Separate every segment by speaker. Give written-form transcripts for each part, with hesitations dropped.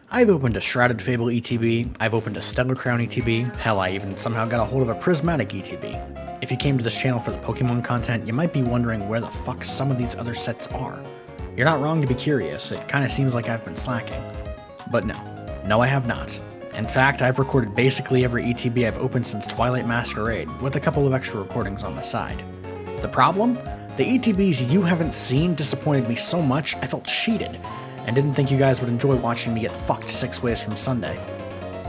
Speaker 1: I've opened a Shrouded Fable ETB, I've opened a Stellar Crown ETB, hell, I even somehow got a hold of a Prismatic ETB. If you came to this channel for the Pokemon content, you might be wondering where the fuck some of these other sets are. You're not wrong to be curious, it kinda seems like I've been slacking. But no I have not. In fact, I've recorded basically every ETB I've opened since Twilight Masquerade, with a couple of extra recordings on the side. The problem? The ETBs you haven't seen disappointed me so much I felt cheated, and didn't think you guys would enjoy watching me get fucked 6 ways from Sunday.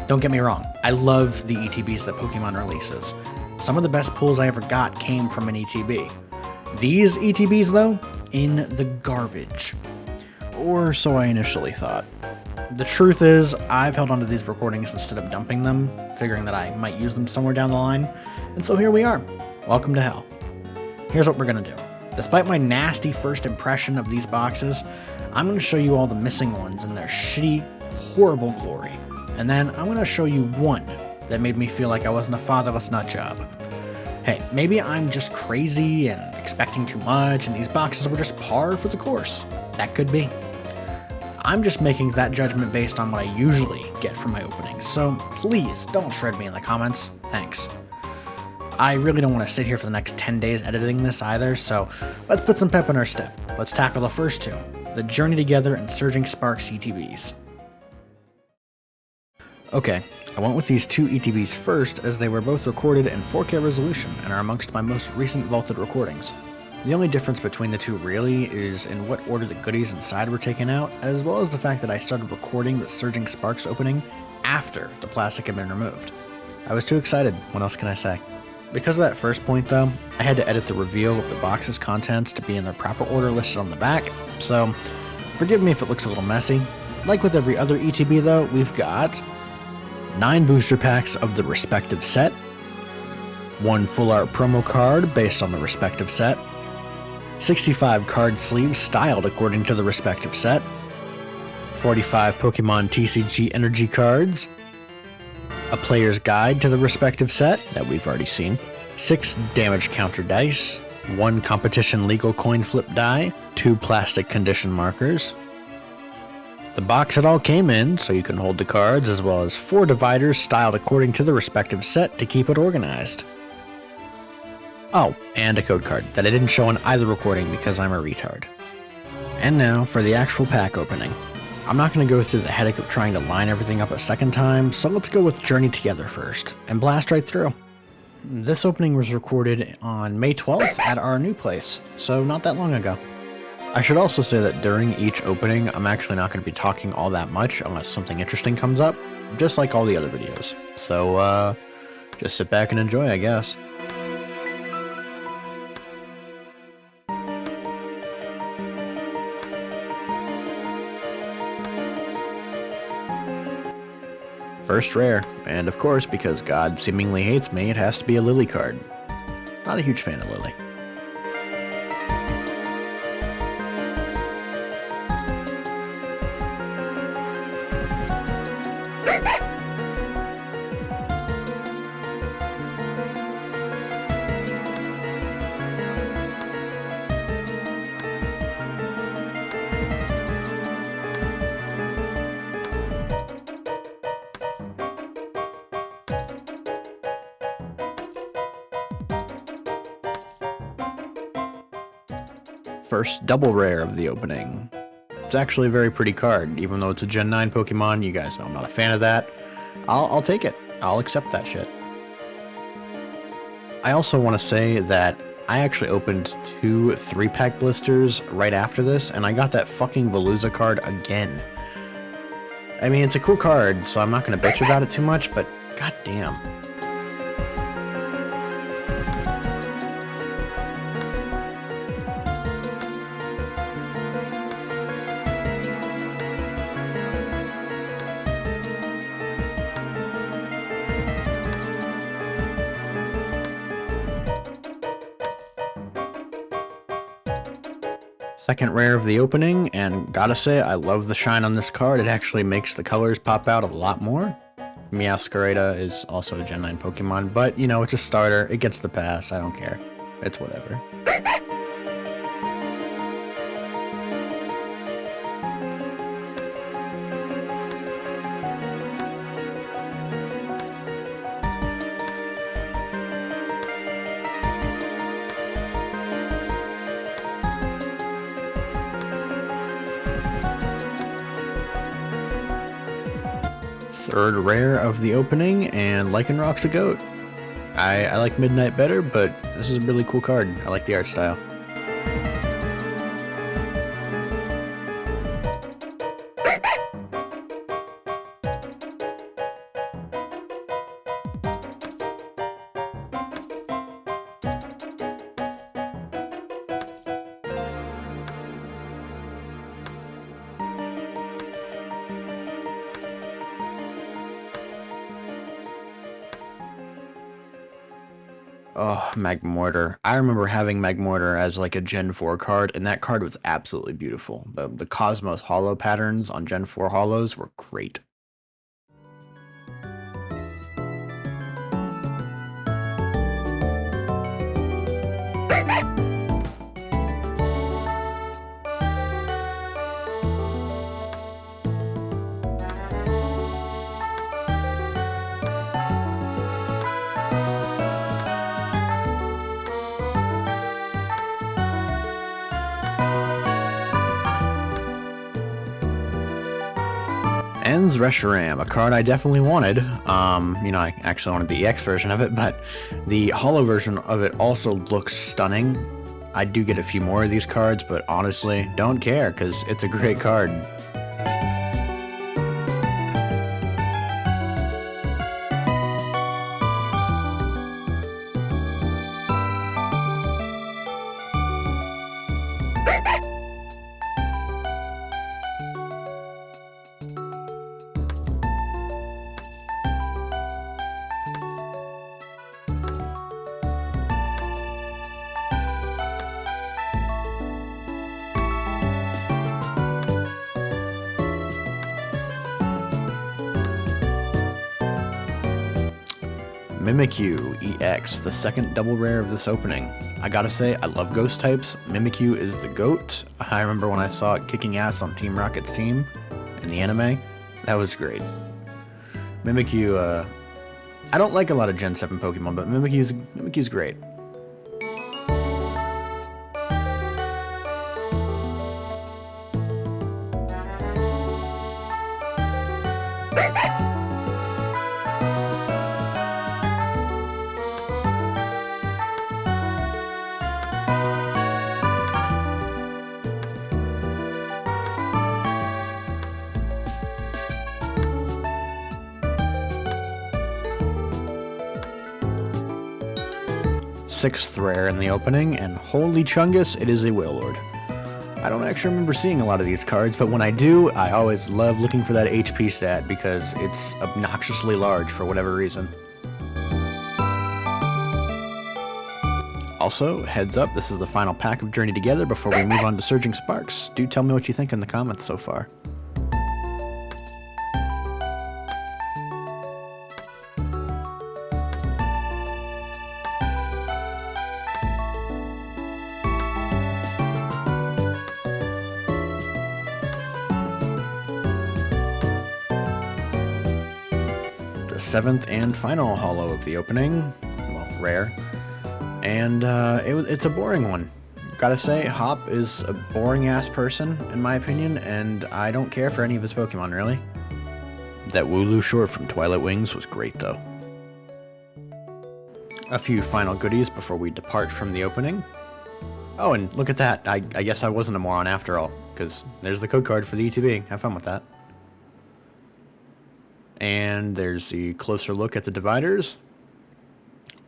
Speaker 1: Don't get me wrong, I love the ETBs that Pokemon releases. Some of the best pulls I ever got came from an ETB. These ETBs, though, in the garbage. Or so I initially thought. The truth is, I've held onto these recordings instead of dumping them, figuring that I might use them somewhere down the line, and so here we are. Welcome to hell. Here's what we're gonna do. Despite my nasty first impression of these boxes, I'm gonna show you all the missing ones in their shitty, horrible glory. And then I'm gonna show you one that made me feel like I wasn't a fatherless nutjob. Hey, maybe I'm just crazy and expecting too much and these boxes were just par for the course. That could be. I'm just making that judgment based on what I usually get from my openings, so please don't shred me in the comments. Thanks. I really don't want to sit here for the next 10 days editing this either, so let's put some pep in our step. Let's tackle the first two, the Journey Together and Surging Sparks ETBs. Okay, I went with these two ETBs first as they were both recorded in 4K resolution and are amongst my most recent vaulted recordings. The only difference between the two really is in what order the goodies inside were taken out, as well as the fact that I started recording the Surging Sparks opening after the plastic had been removed. I was too excited, what else can I say? Because of that first point though, I had to edit the reveal of the box's contents to be in their proper order listed on the back, so forgive me if it looks a little messy. Like with every other ETB though, we've got 9 booster packs of the respective set, 1 full art promo card based on the respective set, 65 card sleeves styled according to the respective set, 45 Pokemon TCG energy cards, a player's guide to the respective set that we've already seen, 6 damage counter dice, 1 competition legal coin flip die, 2 plastic condition markers, the box it all came in so you can hold the cards, as well as 4 dividers styled according to the respective set to keep it organized. Oh, and a code card that I didn't show in either recording because I'm a retard. And now for the actual pack opening. I'm not going to go through the headache of trying to line everything up a second time, so let's go with Journey Together first, and blast right through. This opening was recorded on May 12th at our new place, so not that long ago. I should also say that during each opening, I'm actually not going to be talking all that much unless something interesting comes up, just like all the other videos. So, just sit back and enjoy, I guess. First rare, and of course, because God seemingly hates me, it has to be a Lily card. Not a huge fan of Lily. First double rare of the opening. It's actually a very pretty card, even though it's a Gen 9 Pokemon. You guys know I'm not a fan of that. I'll take it. I'll accept that shit. I also want to say that I actually opened 2 3-pack blisters right after this, and I got that fucking Veluza card again. I mean, it's a cool card, so I'm not going to bitch about it too much, but goddamn. Second rare of the opening, and gotta say, I love the shine on this card. It actually makes the colors pop out a lot more. Meowscarada is also a Gen 9 Pokemon, but, you know, it's a starter. It gets the pass. I don't care. It's whatever. third rare of the opening, and Lycanroc's a goat. I like Midnight better, but this is a really cool card. I like the art style. Oh, Magmortar. I remember having Magmortar as like a Gen 4 card, and that card was absolutely beautiful. The Cosmos Holo patterns on Gen 4 Holos were great. Ends Reshiram, a card I definitely wanted. I actually wanted the EX version of it, but the holo version of it also looks stunning. I do get a few more of these cards, but honestly, don't care, because it's a great card. Mimikyu EX, the second double rare of this opening. I gotta say, I love ghost types. Mimikyu is the GOAT. I remember when I saw it kicking ass on Team Rocket's team in the anime. That was great. Mimikyu, I don't like a lot of Gen 7 Pokemon, but Mimikyu's great. Sixth rare in the opening, and holy chungus, it is a Wailord. I don't actually remember seeing a lot of these cards, but when I do, I always love looking for that HP stat because it's obnoxiously large for whatever reason. Also, heads up, this is the final pack of Journey Together before we move on to Surging Sparks. Do tell me what you think in the comments so far. Seventh and final holo of the opening, well, rare, and it's a boring one. Gotta say, Hop is a boring ass person in my opinion, and I don't care for any of his Pokemon really. That Wooloo short from Twilight Wings was great though. A few final goodies before we depart from the opening. Oh, and look at that, I guess I wasn't a moron after all, because there's the code card for the ETB, have fun with that. And there's the closer look at the dividers.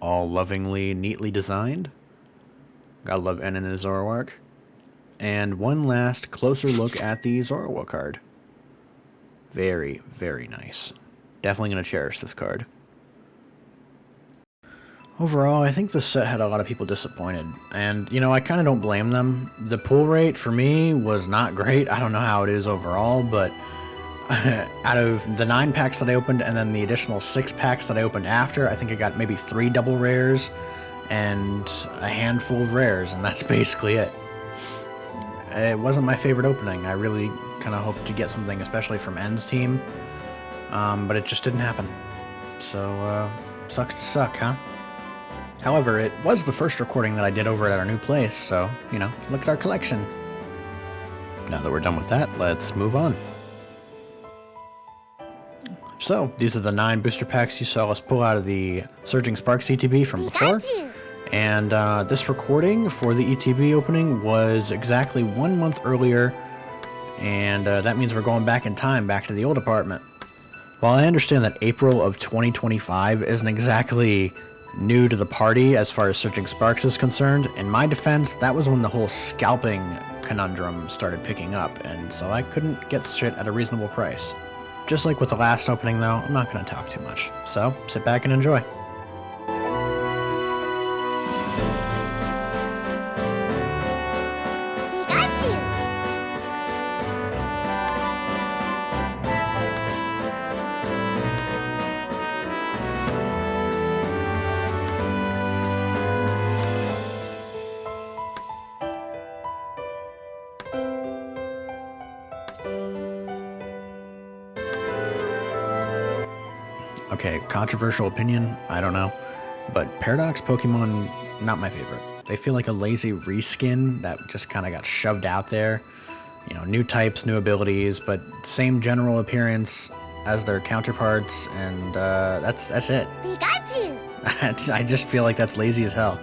Speaker 1: All lovingly, neatly designed. Gotta love N and his Zoroark. And one last closer look at the Zorua card. Very, very nice. Definitely gonna cherish this card. Overall, I think this set had a lot of people disappointed. And, I kind of don't blame them. The pull rate for me was not great. I don't know how it is overall, but out of the 9 packs that I opened and then the additional 6 packs that I opened after, I think I got maybe 3 double rares and a handful of rares, and that's basically it. It wasn't my favorite opening. I really kind of hoped to get something, especially from N's team, but it just didn't happen. So, sucks to suck, huh? However, it was the first recording that I did over at our new place, so, look at our collection. Now that we're done with that, let's move on. So, these are the 9 booster packs you saw us pull out of the Surging Sparks ETB from before. And this recording for the ETB opening was exactly 1 month earlier, and that means we're going back in time, back to the old apartment. While I understand that April of 2025 isn't exactly new to the party as far as Surging Sparks is concerned, in my defense, that was when the whole scalping conundrum started picking up, and so I couldn't get shit at a reasonable price. Just like with the last opening though, I'm not going to talk too much, so sit back and enjoy. Okay, controversial opinion, I don't know, but Paradox Pokemon, not my favorite. They feel like a lazy reskin that just kind of got shoved out there. You know, new types, new abilities, but same general appearance as their counterparts, and that's it. Pikachu! I just feel like that's lazy as hell.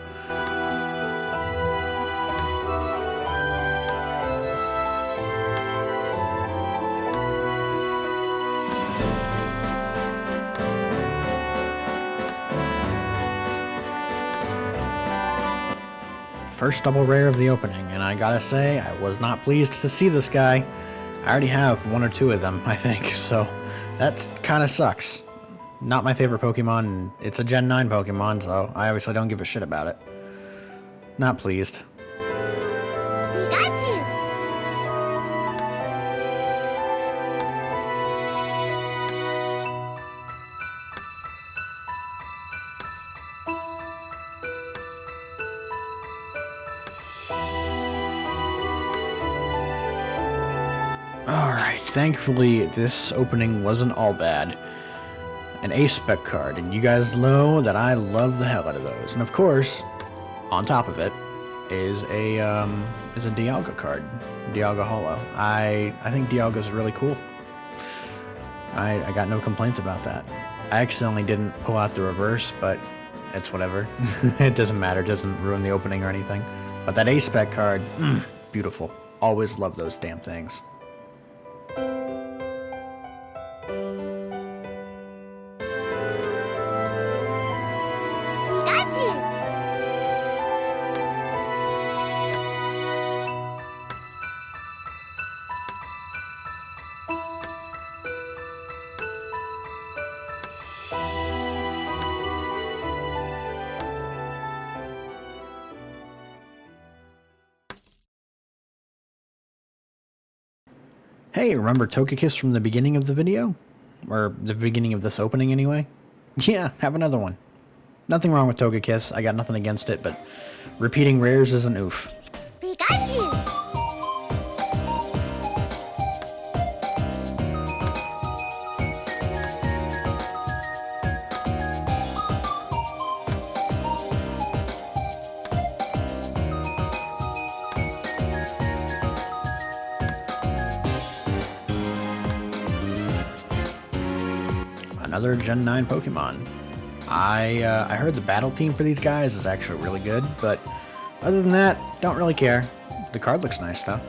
Speaker 1: First double rare of the opening, and I gotta say, I was not pleased to see this guy. I already have 1 or 2 of them, I think, so that kinda sucks. Not my favorite Pokemon, and it's a Gen 9 Pokemon, so I obviously don't give a shit about it. Not pleased. Pikachu! Alright, thankfully this opening wasn't all bad. An A-Spec card, and you guys know that I love the hell out of those. And of course, on top of it, is a Dialga card. Dialga Holo. I think Dialga's really cool. I got no complaints about that. I accidentally didn't pull out the reverse, but it's whatever. It doesn't matter, it doesn't ruin the opening or anything. But that A-Spec card, beautiful. Always love those damn things. Hey, remember Togekiss from the beginning of the video? Or the beginning of this opening, anyway? Yeah, have another one. Nothing wrong with Togekiss, I got nothing against it, but repeating rares is an oof. Pikachu! Another Gen 9 Pokemon. I heard the battle theme for these guys is actually really good, but other than that, don't really care. The card looks nice though.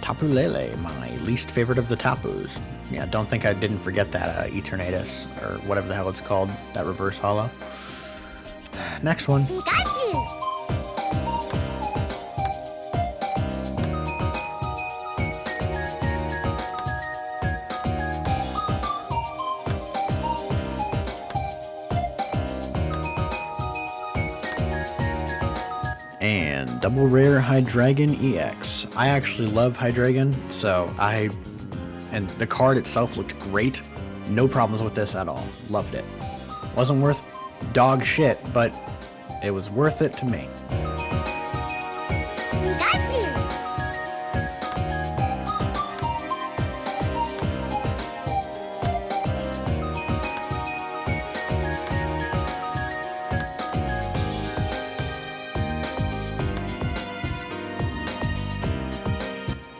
Speaker 1: Tapu Lele, my least favorite of the Tapus. Yeah, don't think I didn't forget that Eternatus, or whatever the hell it's called, that reverse holo. Next one. Pikachu! And double rare Hydreigon EX. I actually love Hydreigon, so and the card itself looked great. No problems with this at all. Loved it. Wasn't worth dog shit, but it was worth it to me.
Speaker 2: Got you.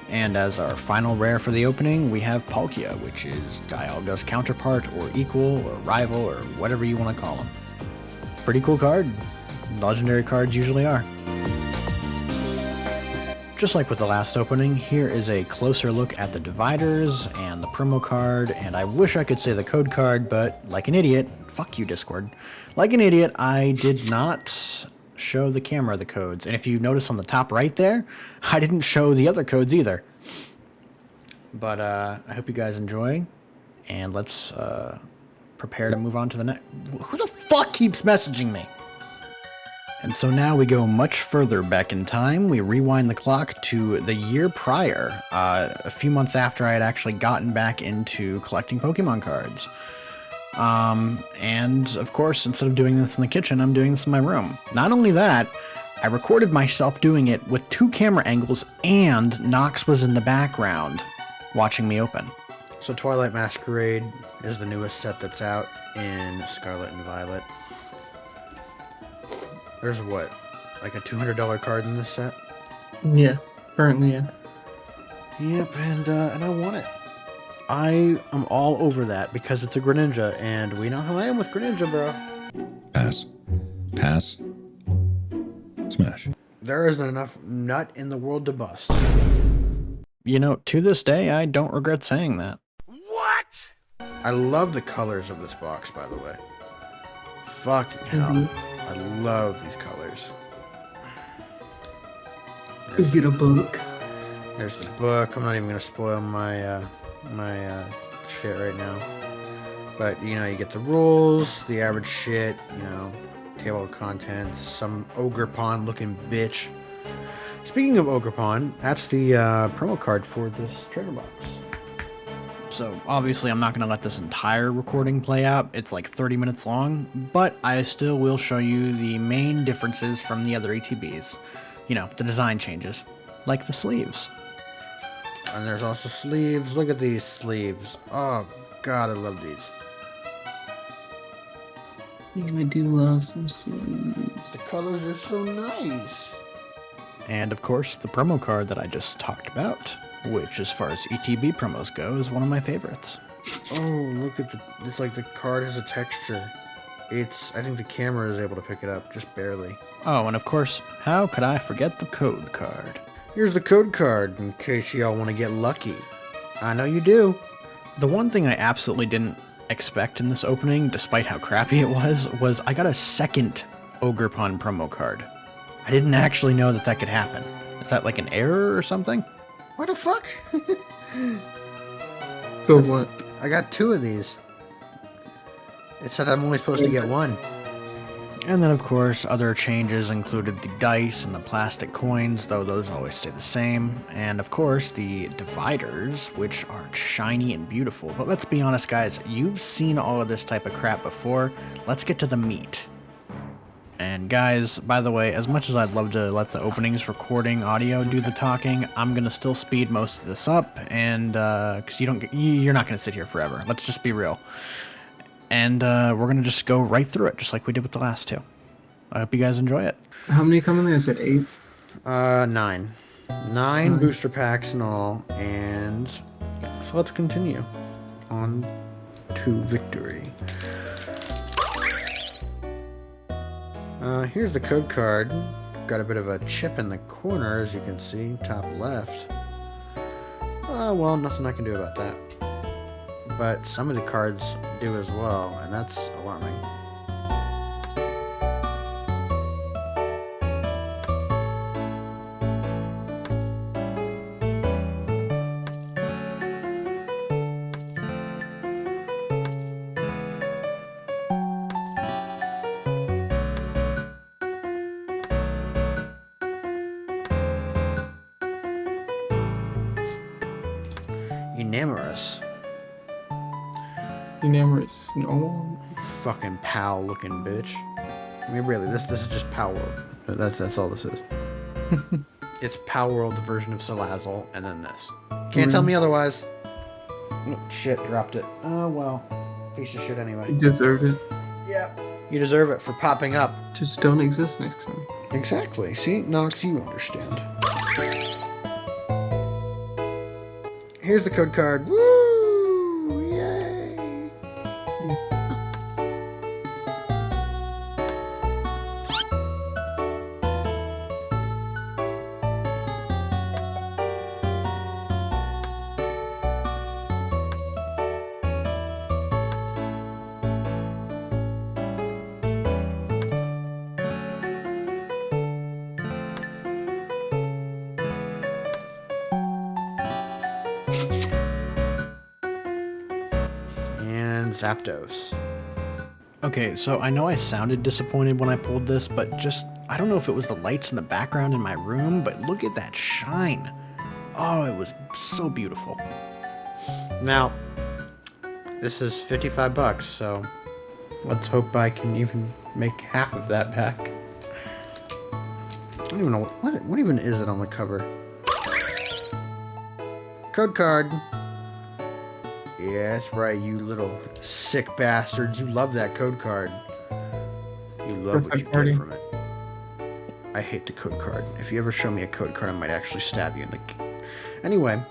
Speaker 1: And as our final rare for the opening, we have Palkia, which is Dialga's counterpart, or equal, or rival, or whatever you want to call him. Pretty cool card. Legendary cards usually are. Just like with the last opening, here is a closer look at the dividers and the promo card, and I wish I could say the code card, but like an idiot, fuck you Discord, like an idiot, I did not show the camera the codes. And if you notice on the top right there, I didn't show the other codes either. But I hope you guys enjoy, and let's prepare to move on to the next. Who the fuck keeps messaging me? And so now we go much further back in time. We rewind the clock to the year prior, a few months after I had actually gotten back into collecting Pokemon cards. And of course, instead of doing this in the kitchen, I'm doing this in my room. Not only that, I recorded myself doing it with 2 camera angles, and Nox was in the background watching me open. So Twilight Masquerade is the newest set that's out in Scarlet and Violet. There's what, like a $200 card in this set?
Speaker 3: Yeah, currently, yeah.
Speaker 1: Yep, and I want it. I am all over that because it's a Greninja, and we know how I am with Greninja, bro.
Speaker 4: Pass. Pass. Smash.
Speaker 1: There isn't enough nut in the world to bust. You know, to this day, I don't regret saying that.
Speaker 2: What?
Speaker 1: I love the colors of this box, by the way. Fucking hell. I love these colors.
Speaker 3: Get a book.
Speaker 1: There's the book. I'm not even going to spoil my shit right now. But, you know, you get the rules, the average shit, you know, table of contents, some Ogerpon looking bitch. Speaking of Ogerpon, that's the promo card for this trigger box. So obviously I'm not going to let this entire recording play out. It's like 30 minutes long, but I still will show you the main differences from the other ETBs. You know, the design changes, like the sleeves. And there's also sleeves. Look at these sleeves. Oh god, I love these.
Speaker 3: Yeah, I do love some sleeves.
Speaker 1: The colors are so nice. And of course, the promo card that I just talked about, which as far as ETB promos go, is one of my favorites. Oh, look at it's like the card has a texture. I think the camera is able to pick it up, just barely. Oh, and of course, how could I forget the code card? Here's the code card, in case y'all want to get lucky. I know you do. The one thing I absolutely didn't expect in this opening, despite how crappy it was I got a second Ogerpon promo card. I didn't actually know that could happen. Is that like an error or something? What the fuck?
Speaker 3: For what?
Speaker 1: I got 2 of these. It said I'm only supposed to get 1. And then, of course, other changes included the dice and the plastic coins, though those always stay the same. And, of course, the dividers, which are shiny and beautiful. But let's be honest, guys, you've seen all of this type of crap before. Let's get to the meat. And guys, by the way, as much as I'd love to let the openings recording audio do the talking, I'm gonna still speed most of this up, and because you're not gonna sit here forever. Let's just be real. And we're gonna just go right through it, just like we did with the last 2. I hope you guys enjoy it.
Speaker 3: How many come in there? Is it 8?
Speaker 1: 9. 9 booster packs in all, and so let's continue on to victory. Here's the code card. Got a bit of a chip in the corner, as you can see, top left. Well, nothing I can do about that. But some of the cards do as well, and that's alarming. Enamorous.
Speaker 3: Enamorous. No.
Speaker 1: fucking PAL looking bitch. I mean, really, this is just PAL World. That's all this is. It's PAL World's version of Salazzle, and then this. Can't tell me otherwise. Oh, shit, dropped it. Oh, well. Piece of shit anyway.
Speaker 3: You deserve it.
Speaker 1: Yeah. You deserve it for popping up.
Speaker 3: Just don't exist next time.
Speaker 1: Exactly. See, Nox, you understand. Here's the code card. Woo! Yay! And Zapdos. Okay, so I know I sounded disappointed when I pulled this, but I don't know if it was the lights in the background in my room, but look at that shine. Oh, it was so beautiful. Now, this is 55 bucks, so let's hope I can even make half of that back. I don't even know, what even is it on the cover? Code card. Yeah, that's right, you little sick bastards. You love that code card. You love what you get from it. I hate the code card. If you ever show me a code card, I might actually stab you in the... Anyway.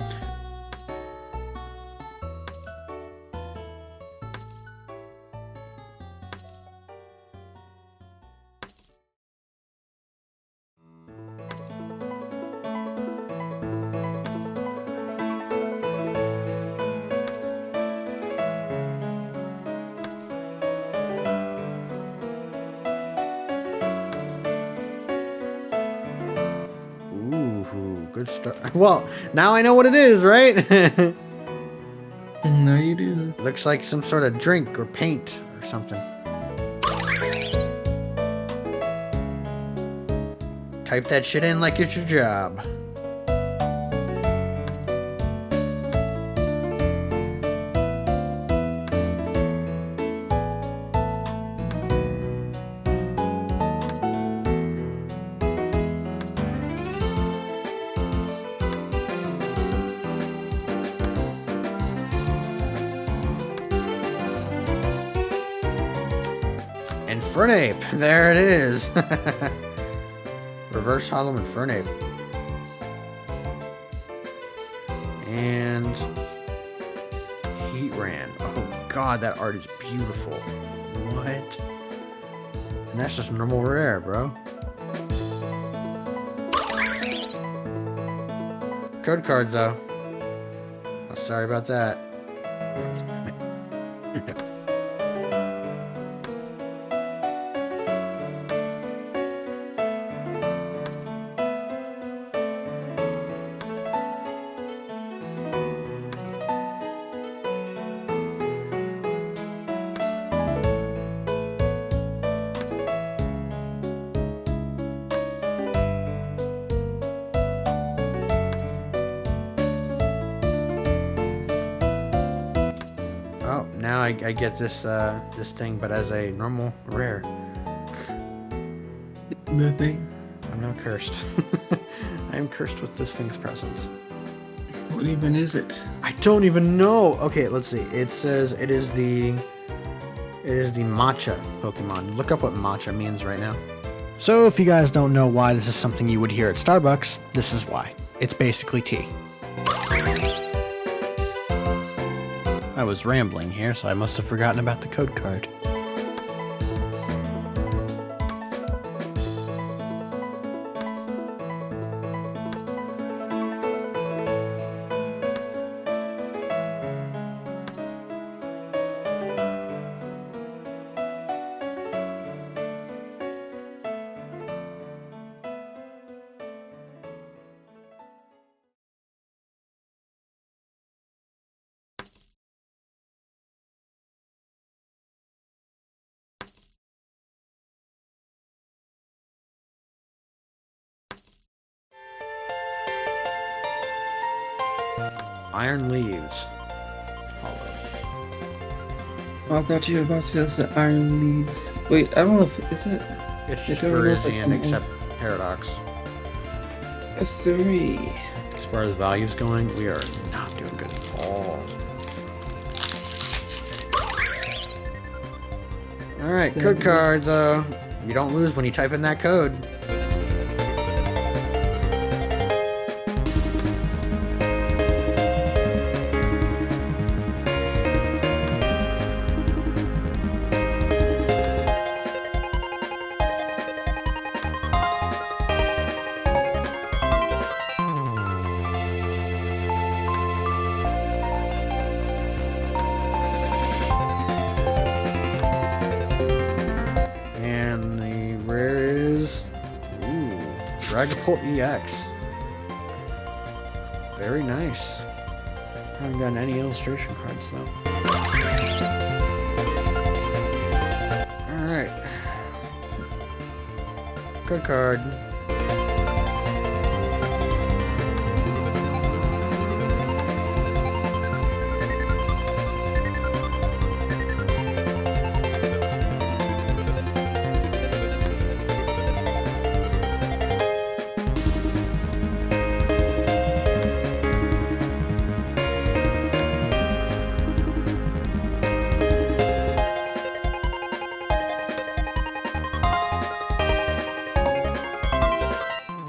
Speaker 1: Good start. Well, now I know what it is, right?
Speaker 3: Now you do.
Speaker 1: Looks like some sort of drink or paint or something. Type that shit in like it's your job. Fernape, there it is. Reverse Hollow and Fernape. And Heatran. Oh god, that art is beautiful. What? And that's just normal rare, bro. Code card though. Oh, sorry about that. Now I get this this thing, but as a normal rare.
Speaker 3: The thing?
Speaker 1: I'm now cursed. I am cursed with this thing's presence.
Speaker 3: What even is it?
Speaker 1: I don't even know. Okay, let's see. It says it is the matcha Pokemon. Look up what matcha means right now. So if you guys don't know why this is something you would hear at Starbucks, this is why. It's basically tea. I was rambling here, so I must have forgotten about the code card. Iron Leaves. Hollow.
Speaker 3: Oh, I thought you were about to say it's the Iron Leaves. Wait, I don't know if is it.
Speaker 1: It's just
Speaker 3: I don't know if
Speaker 1: Virizion
Speaker 3: it's-
Speaker 1: except Paradox.
Speaker 3: It's 3.
Speaker 1: As far as values going, we are not doing good at all. Alright, code cards. You don't lose when you type in that code. And the rare is... Ooh, Dragapult EX. Very nice. Haven't gotten any illustration cards though. Alright. Code card.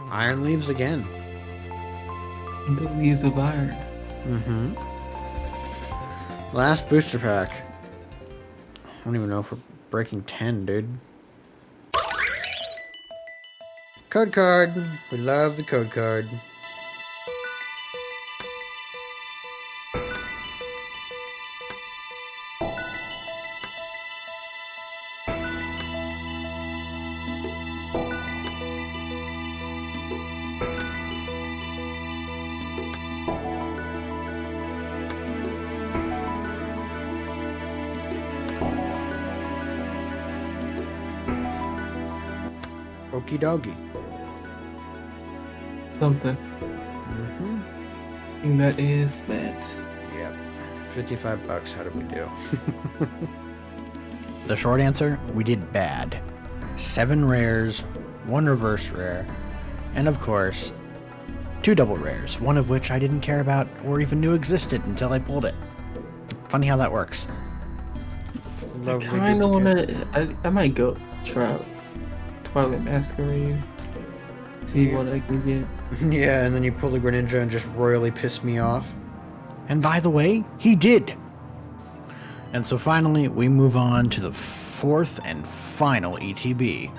Speaker 1: Iron Leaves again.
Speaker 3: The Leaves of Iron.
Speaker 1: Mm-hmm. Last booster pack. I don't even know if we're breaking 10, dude. Code card. We love the code card. Okie dokie.
Speaker 3: Something.
Speaker 1: Mm-hmm.
Speaker 3: And that is that.
Speaker 1: Yep. $55. How did we do? The short answer, we did bad. 7 rares, 1 reverse rare, and of course, 2 double rares, one of which I didn't care about or even knew existed until I pulled it. Funny how that works.
Speaker 3: I kind of want to. I might go try out Twilight Masquerade. See what I can get.
Speaker 1: Yeah, and then you pull the Greninja and just royally piss me off. And by the way, he did! And so finally, we move on to the 4th and final ETB.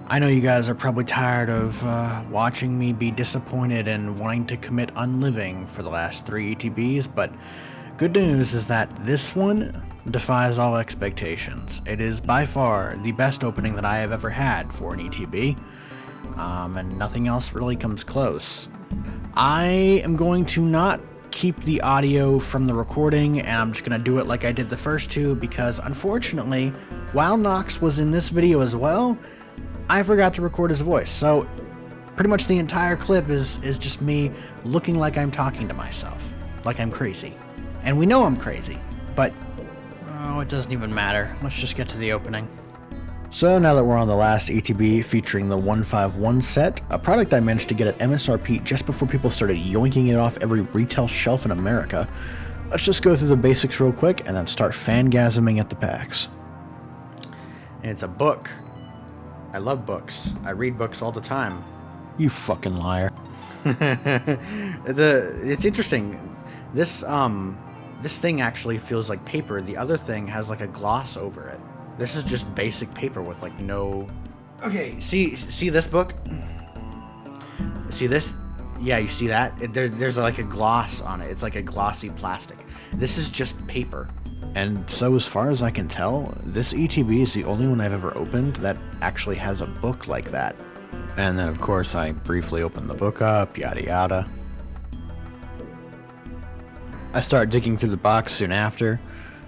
Speaker 1: I know you guys are probably tired of watching me be disappointed and wanting to commit unliving for the last 3 ETBs, but good news is that this one defies all expectations. It is by far the best opening that I have ever had for an ETB, and nothing else really comes close. I am going to not keep the audio from the recording, and I'm just going to do it like I did the first 2, because unfortunately, while Nox was in this video as well, I forgot to record his voice, so pretty much the entire clip is just me looking like I'm talking to myself, like I'm crazy. And we know I'm crazy, but oh, it doesn't even matter. Let's just get to the opening. So now that we're on the last ETB featuring the 151 set, a product I managed to get at MSRP just before people started yoinking it off every retail shelf in America, let's just go through the basics real quick and then start fangasming at the packs. And it's a book. I love books. I read books all the time. You fucking liar. It's interesting. This thing actually feels like paper. The other thing has like a gloss over it. This is just basic paper with like no... Okay, see this book? See this? Yeah, you see that? There's like a gloss on it. It's like a glossy plastic. This is just paper. And so as far as I can tell, this ETB is the only one I've ever opened that actually has a book like that. And then of course I briefly opened the book up, yada yada. I start digging through the box soon after,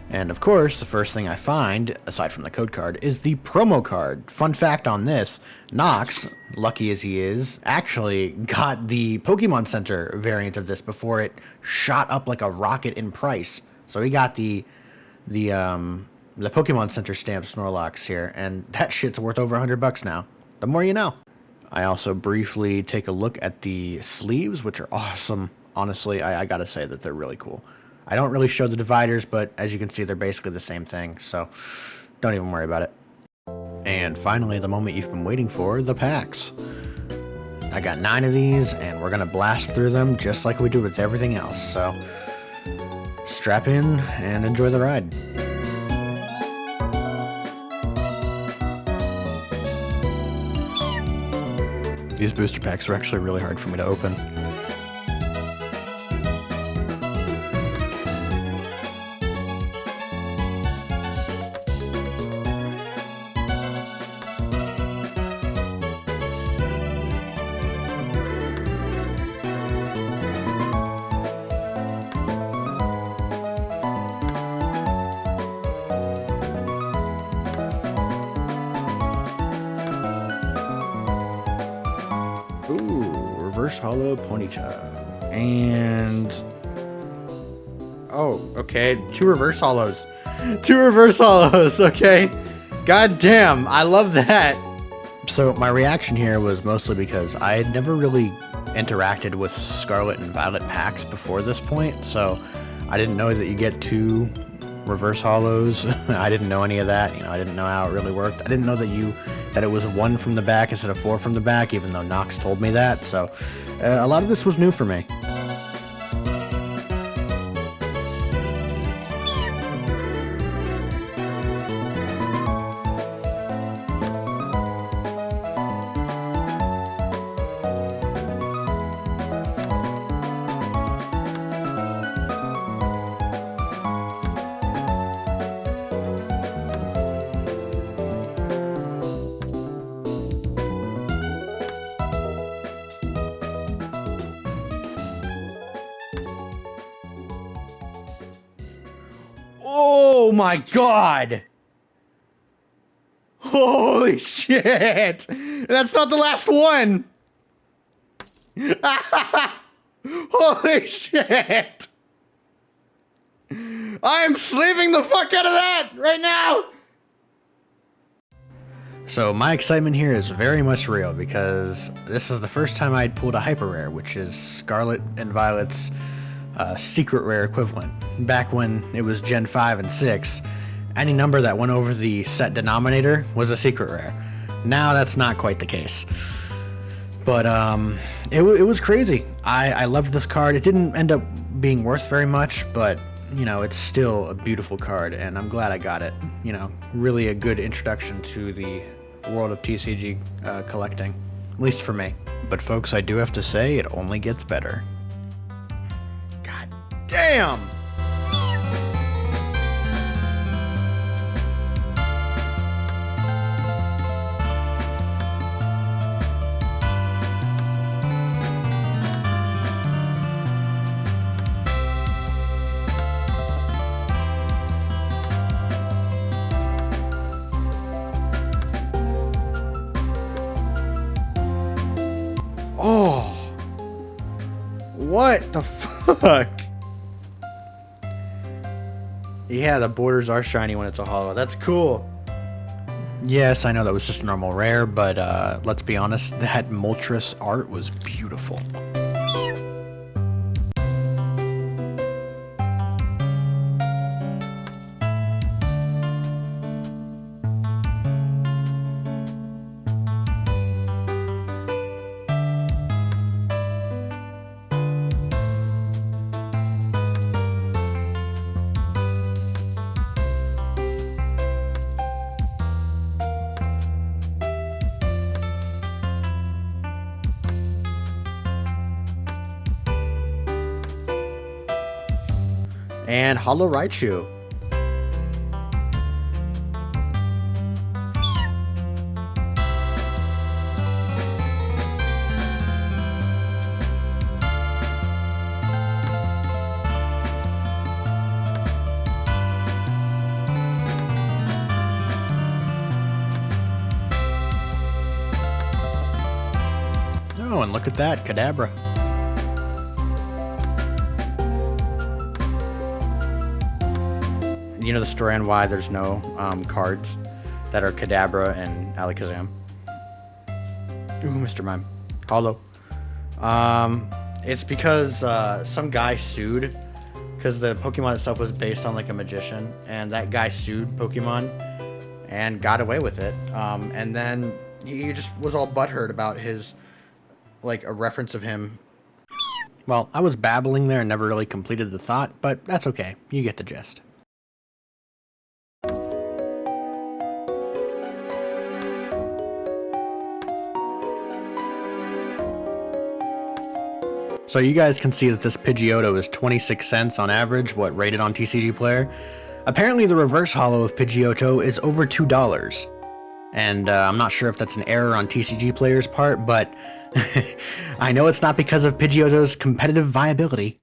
Speaker 1: and of course, the first thing I find, aside from the code card, is the promo card. Fun fact on this, Nox, lucky as he is, actually got the Pokemon Center variant of this before it shot up like a rocket in price. So he got the the Pokemon Center stamp Snorlax here, and that shit's worth over $100 now. The more you know. I also briefly take a look at the sleeves, which are awesome. Honestly, I gotta say that they're really cool. I don't really show the dividers, but as you can see, they're basically the same thing, so don't even worry about it. And finally, the moment you've been waiting for, the packs. I got 9 of these, and we're gonna blast through them just like we do with everything else, so strap in and enjoy the ride. These booster packs are actually really hard for me to open. Reverse Hollow Ponyta. And... oh, okay. 2 Reverse Hollows. 2 Reverse Hollows, okay. God damn, I love that. So my reaction here was mostly because I had never really interacted with Scarlet and Violet packs before this point, so I didn't know that you get 2 Reverse Hollows. I didn't know any of that. You know, I didn't know how it really worked. I didn't know that it was 1 from the back instead of 4 from the back, even though Nox told me that. So a lot of this was new for me. Oh my god! Holy shit! That's not the last one! Holy shit! I am sleeving the fuck out of that right now! So my excitement here is very much real because this is the first time I'd pulled a hyper rare, which is Scarlet and Violet's secret rare equivalent. Back when it was Gen 5 and 6, any number that went over the set denominator was a secret rare. Now that's not quite the case. But it was crazy. I loved this card. It didn't end up being worth very much, but you know, it's still a beautiful card, and I'm glad I got it. You know, really a good introduction to the world of TCG collecting, at least for me. But folks, I do have to say, it only gets better. God damn! Oh, what the fuck? Yeah, the borders are shiny when it's a holo. That's cool. Yes, I know that was just a normal rare, but let's be honest, that Moltres art was beautiful. And Holo Raichu. Oh, and look at that, Kadabra. you know the story on why there's no cards that are Kadabra and Alakazam? Ooh, Mr. Mime. Hollow. It's because some guy sued, because the Pokemon itself was based on like a magician, and that guy sued Pokemon and got away with it. And then he just was all butthurt about his, like, a reference of him. Well, I was babbling there and never really completed the thought, but that's okay. You get the gist. So you guys can see that this Pidgeotto is 26 cents on average, what rated on TCG Player. Apparently the reverse holo of Pidgeotto is over $2. And I'm not sure if that's an error on TCG Player's part, but I know it's not because of Pidgeotto's competitive viability.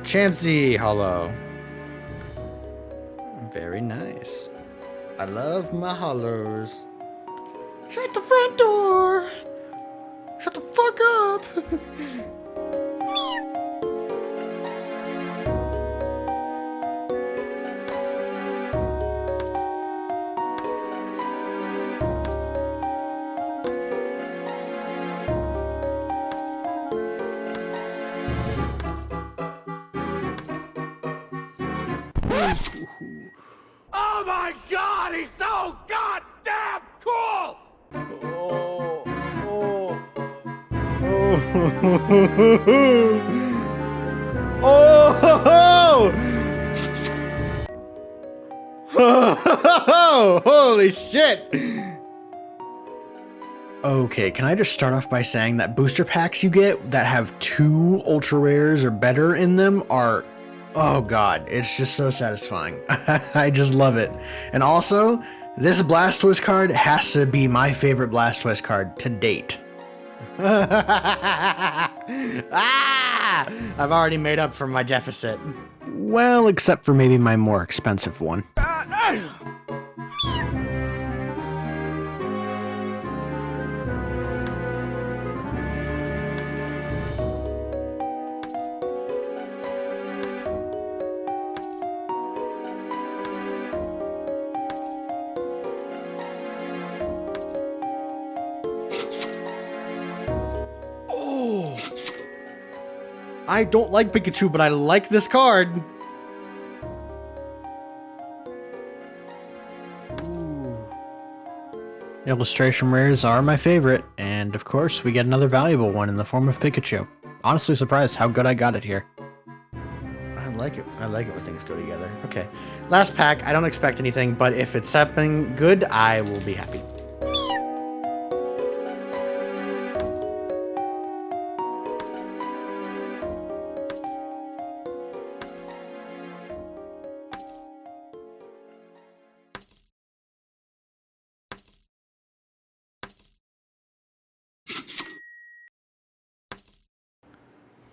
Speaker 1: Chansey holo. Very nice. I love my holos. Shut the front door! Shut the fuck up!
Speaker 2: Oh my god, he's so goddamn cool!
Speaker 1: Oh, holy shit! Okay, can I just start off by saying that booster packs you get that have 2 ultra rares or better in them are, oh god, it's just so satisfying. I just love it. And also, this Blastoise card has to be my favorite Blastoise card to date. I've already made up for my deficit. Well, except for maybe my more expensive one. I don't like Pikachu, but I like this card. Ooh. Illustration rares are my favorite, and of course we get another valuable one in the form of Pikachu. Honestly surprised how good I got it here. I like it. I like it when things go together. Okay. Last pack. I don't expect anything, but if it's something good, I will be happy.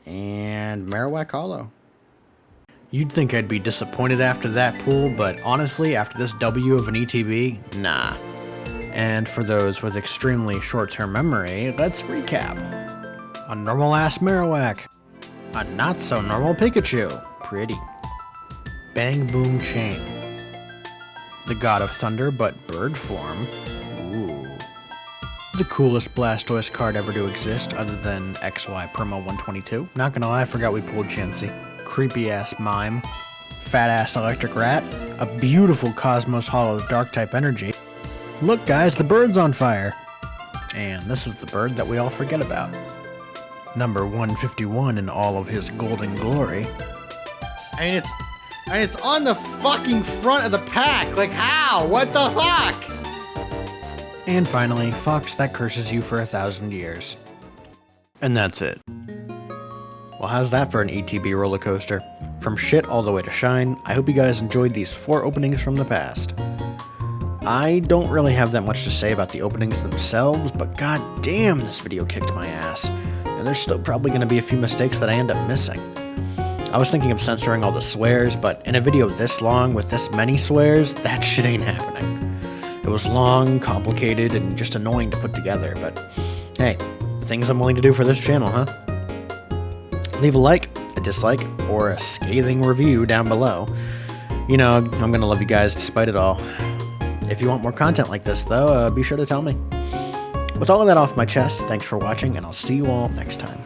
Speaker 1: And Marowak Hollow. You'd think I'd be disappointed after that pull, but honestly, after this W of an ETB, nah. And for those with extremely short-term memory, let's recap. A normal-ass Marowak. A not-so-normal Pikachu. Pretty. Bang Boom Chain. The God of Thunder, but bird form. Ooh. The coolest Blastoise card ever to exist, other than XY Promo 122. Not gonna lie, I forgot we pulled Chansey. Creepy ass Mime. Fat ass Electric Rat. A beautiful Cosmos Hollow Dark type energy. Look guys, the bird's on fire. And this is the bird that we all forget about. Number 151 in all of his golden glory. I mean, it's on the fucking front of the pack. Like how? What the fuck? And finally, Fox that curses you for 1,000 years. And that's it. Well, how's that for an ETB roller coaster? From shit all the way to shine, I hope you guys enjoyed these 4 openings from the past. I don't really have that much to say about the openings themselves, but god damn, this video kicked my ass. And there's still probably going to be a few mistakes that I end up missing. I was thinking of censoring all the swears, but in a video this long with this many swears, that shit ain't happening. It was long, complicated, and just annoying to put together, but hey, things I'm willing to do for this channel, huh? Leave a like, a dislike, or a scathing review down below. You know, I'm gonna love you guys despite it all. If you want more content like this, though, be sure to tell me. With all of that off my chest, thanks for watching, and I'll see you all next time.